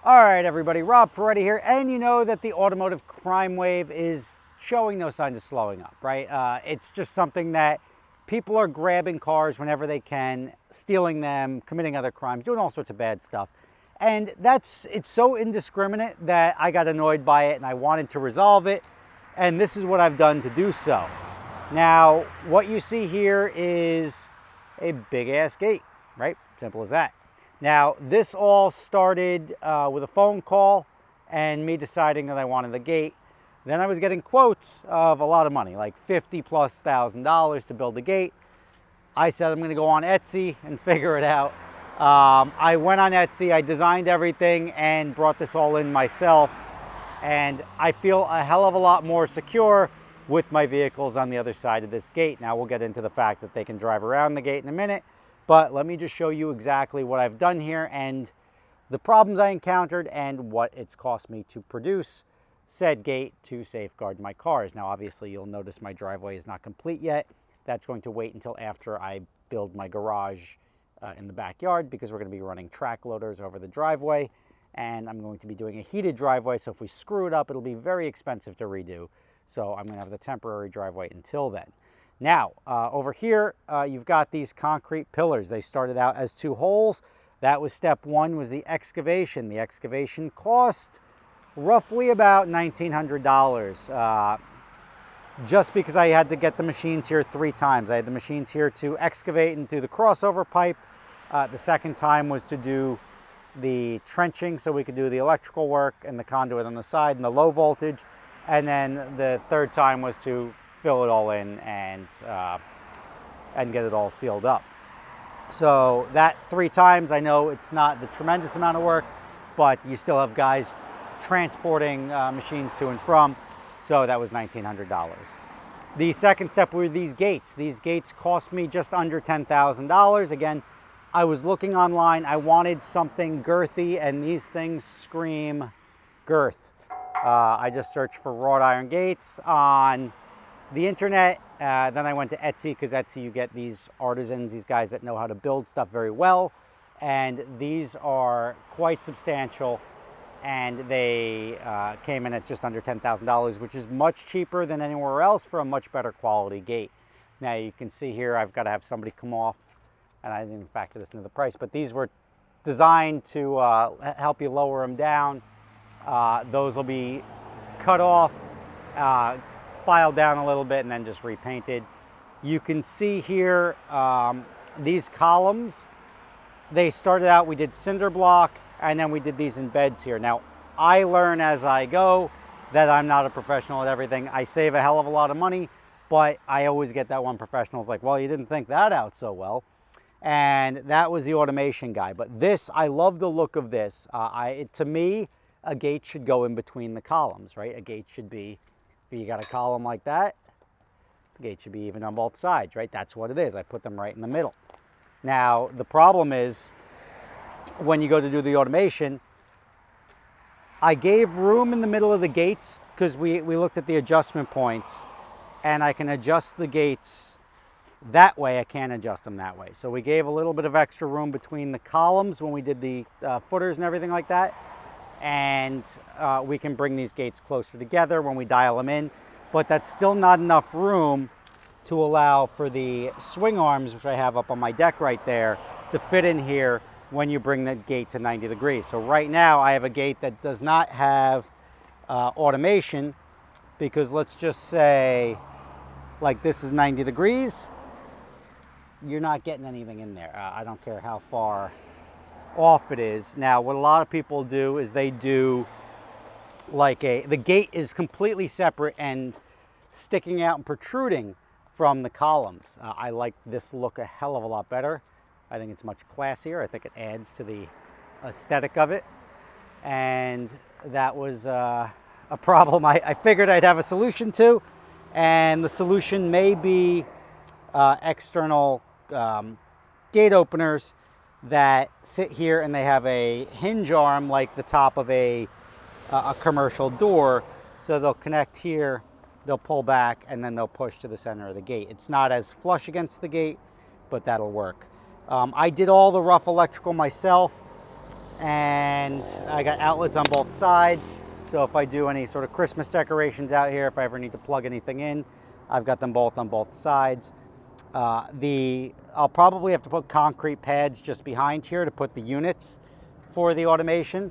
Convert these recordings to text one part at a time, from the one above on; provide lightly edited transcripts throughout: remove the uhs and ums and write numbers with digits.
All right, everybody, Rob Ferretti here, and you know that the automotive crime wave is showing no signs of slowing up, right? It's just something that people are grabbing cars whenever they can, stealing them, committing other crimes, doing all sorts of bad stuff. And it's so indiscriminate that I got annoyed by it and I wanted to resolve it, and this is what I've done to do so. Now, what you see here is a big ass gate, right? Simple as that. Now, this all started with a phone call and me deciding that I wanted the gate. Then I was getting quotes of a lot of money, like $50,000+ to build the gate. I said I'm going to go on Etsy and figure it out. I went on Etsy, I designed everything and brought this all in myself. And I feel a hell of a lot more secure with my vehicles on the other side of this gate. Now we'll get into the fact that they can drive around the gate in a minute. But let me just show you exactly what I've done here and the problems I encountered and what it's cost me to produce said gate to safeguard my cars. Now, obviously, you'll notice my driveway is not complete yet. That's going to wait until after I build my garage in the backyard because we're going to be running track loaders over the driveway. And I'm going to be doing a heated driveway, so if we screw it up, it'll be very expensive to redo. So I'm going to have the temporary driveway until then. Now, over here, you've got these concrete pillars. They started out as 2 holes. That was step 1, was the excavation. The excavation cost roughly about $1,900, just because I had to get the machines here 3 times. I had the machines here to excavate and do the crossover pipe. The second time was to do the trenching so we could do the electrical work and the conduit on the side and the low voltage. And then the third time was to fill it all in and get it all sealed up. So that 3 times, I know it's not the tremendous amount of work, but you still have guys transporting machines to and from. So that was $1,900. The second step were these gates. These gates cost me just under $10,000. Again, I was looking online. I wanted something girthy, and these things scream girth. I just searched for wrought iron gates on the internet. Then I went to Etsy, because Etsy, you get these artisans, these guys that know how to build stuff very well. And these are quite substantial. And they came in at just under $10,000, which is much cheaper than anywhere else for a much better quality gate. Now you can see here, I've got to have somebody come off, and I didn't factor this into the price, but these were designed to help you lower them down. Those will be cut off, filed down a little bit, and then just repainted. You can see here these columns. They started out, we did cinder block, and then we did these in beds here. Now, I learn as I go that I'm not a professional at everything. I save a hell of a lot of money, but I always get that one professional who's like, well, you didn't think that out so well. And that was the automation guy. But this, I love the look of this. To me, a gate should go in between the columns, right? A gate should be, if you got a column like that, the gate should be even on both sides, right? That's what it is. I put them right in the middle. Now, the problem is, when you go to do the automation, I gave room in the middle of the gates because we looked at the adjustment points, and I can adjust the gates that way. I can't adjust them that way. So we gave a little bit of extra room between the columns when we did the footers and everything like that. And we can bring these gates closer together when we dial them in, but that's still not enough room to allow for the swing arms, which I have up on my deck right there, to fit in here when you bring the gate to 90 degrees. So right now I have a gate that does not have automation, because let's just say like this is 90 degrees. You're not getting anything in there. I don't care how far off it is. Now, what a lot of people do is they do like the gate is completely separate and sticking out and protruding from the columns. I like this look a hell of a lot better. I think it's much classier. I think it adds to the aesthetic of it. And that was a problem I figured I'd have a solution to. And the solution may be external gate openers that sit here and they have a hinge arm like the top of a commercial door. So they'll connect here, they'll pull back, and then they'll push to the center of the gate. It's not as flush against the gate, but that'll work. I did all the rough electrical myself. and I got outlets on both sides. So if I do any sort of Christmas decorations out here, if I ever need to plug anything in, I've got them both on both sides. I'll probably have to put concrete pads just behind here to put the units for the automation.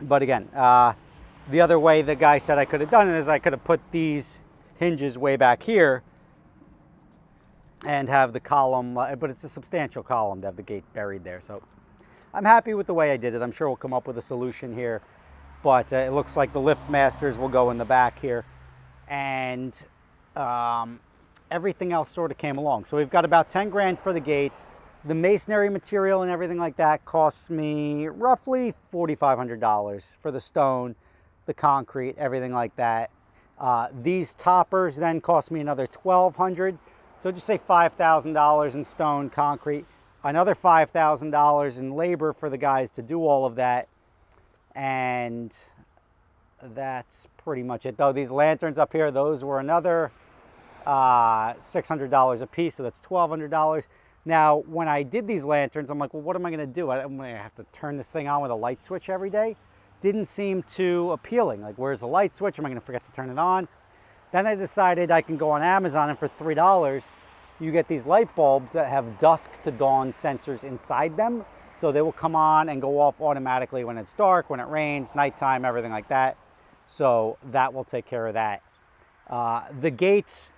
But again, the other way the guy said I could have done it is I could have put these hinges way back here and have the column, but it's a substantial column to have the gate buried there. So I'm happy with the way I did it. I'm sure we'll come up with a solution here, but it looks like the Liftmasters will go in the back here, and everything else sort of came along. So we've got about 10 grand for the gates. The masonry material and everything like that cost me roughly $4,500 for the stone, the concrete, everything like that. These toppers then cost me another $1,200. So just say $5,000 in stone, concrete, another $5,000 in labor for the guys to do all of that. And that's pretty much it. Though these lanterns up here, those were another $600 a piece, so that's $1,200. Now, when I did these lanterns, I'm like, well, what am I going to do? I'm going to have to turn this thing on with a light switch every day? Didn't seem too appealing. Like, where's the light switch? Am I going to forget to turn it on? Then I decided I can go on Amazon, and for $3, you get these light bulbs that have dusk to dawn sensors inside them. So they will come on and go off automatically when it's dark, when it rains, nighttime, everything like that. So that will take care of that. The gates,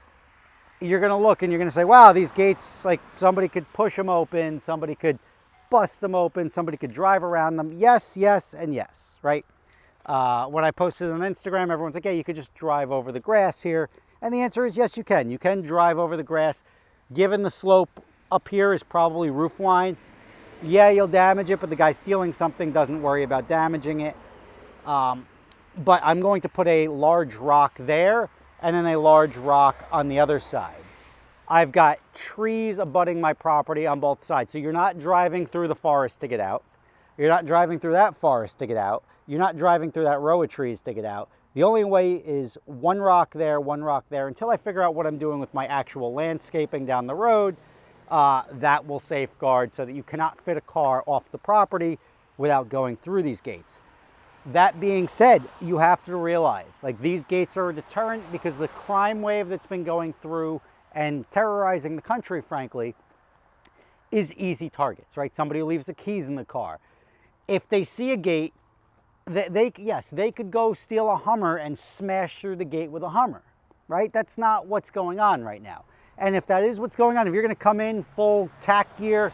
you're going to look and you're going to say, wow, these gates, like somebody could push them open, somebody could bust them open, somebody could drive around them. Yes, yes, and yes, right? When I posted on Instagram, everyone's like, yeah, you could just drive over the grass here. And the answer is yes, you can. You can drive over the grass. Given the slope up here is probably roof line, yeah, you'll damage it, but the guy stealing something doesn't worry about damaging it. But I'm going to put a large rock there and then a large rock on the other side. I've got trees abutting my property on both sides. So you're not driving through the forest to get out. You're not driving through that forest to get out. You're not driving through that row of trees to get out. The only way is one rock there, until I figure out what I'm doing with my actual landscaping down the road. That will safeguard so that you cannot fit a car off the property without going through these gates. That being said, you have to realize, like, these gates are a deterrent because the crime wave that's been going through and terrorizing the country, frankly, is easy targets, right? Somebody who leaves the keys in the car. If they see a gate, they could go steal a Hummer and smash through the gate with a Hummer, right? That's not what's going on right now. And if that is what's going on, if you're going to come in full tack gear,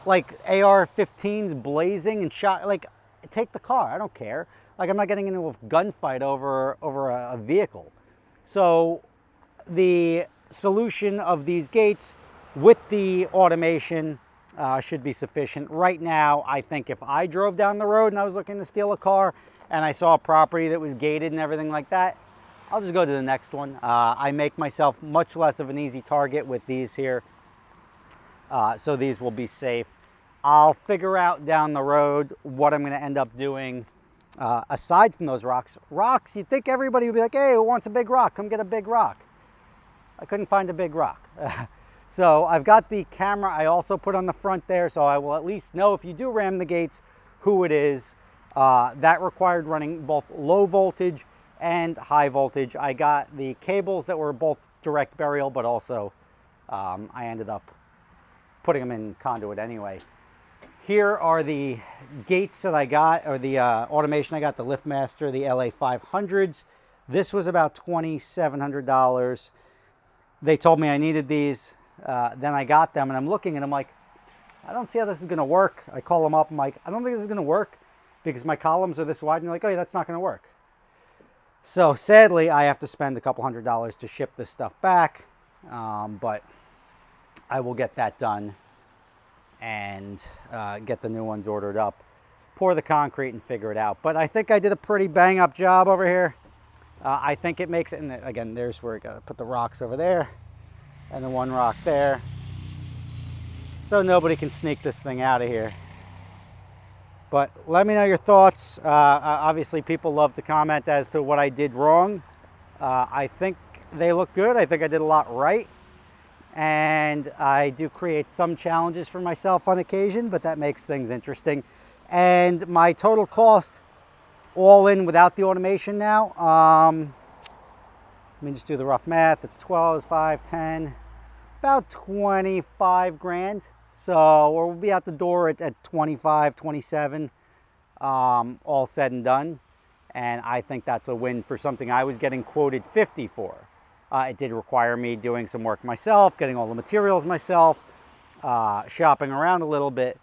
like AR-15s blazing and shot, like, take the car. I don't care. Like, I'm not getting into a gunfight over a vehicle. So the solution of these gates with the automation should be sufficient. Right now, I think if I drove down the road and I was looking to steal a car and I saw a property that was gated and everything like that, I'll just go to the next one. I make myself much less of an easy target with these here. So these will be safe. I'll figure out down the road what I'm going to end up doing aside from those rocks. Rocks, you'd think everybody would be like, hey, who wants a big rock? Come get a big rock. I couldn't find a big rock. So I've got the camera I also put on the front there, so I will at least know if you do ram the gates who it is. That required running both low voltage and high voltage. I got the cables that were both direct burial, but also I ended up putting them in conduit anyway. Here are the gates that I got, or the automation I got, the Liftmaster, the LA 500s. This was about $2,700. They told me I needed these. Then I got them, and I'm looking, and I'm like, I don't see how this is going to work. I call them up. I'm like, I don't think this is going to work because my columns are this wide. And they're like, oh, yeah, that's not going to work. So sadly, I have to spend a couple $100s to ship this stuff back. But I will get that done and get the new ones ordered up, pour the concrete and figure it out. But I think I did a pretty bang up job over here. I think it makes it, and again, there's where I gotta put the rocks over there and the one rock there, so nobody can sneak this thing out of here. But let me know your thoughts. Obviously, people love to comment as to what I did wrong. I think they look good. I think I did a lot right. And I do create some challenges for myself on occasion, but that makes things interesting. And my total cost, all in without the automation now, let me just do the rough math. It's 12, 5, 10, about 25 grand. So we'll be out the door at 25, 27, all said and done. And I think that's a win for something I was getting quoted 50 for. It did require me doing some work myself, getting all the materials myself, shopping around a little bit,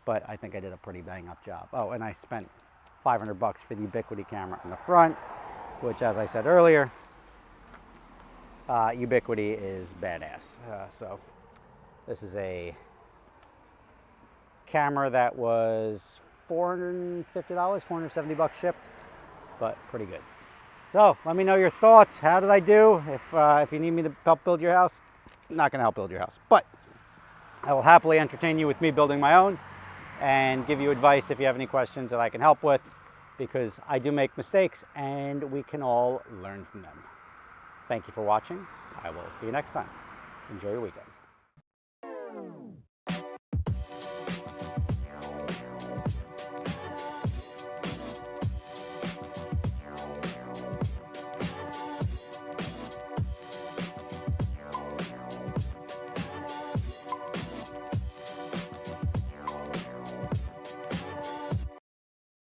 but I think I did a pretty bang up job. Oh, and I spent 500 bucks for the Ubiquiti camera in the front, which, as I said earlier, Ubiquiti is badass. So this is a camera that was $450, 470 bucks shipped, but pretty good. So let me know your thoughts. How did I do? If you need me to help build your house, I'm not gonna help build your house, but I will happily entertain you with me building my own and give you advice if you have any questions that I can help with, because I do make mistakes and we can all learn from them. Thank you for watching. I will see you next time. Enjoy your weekend.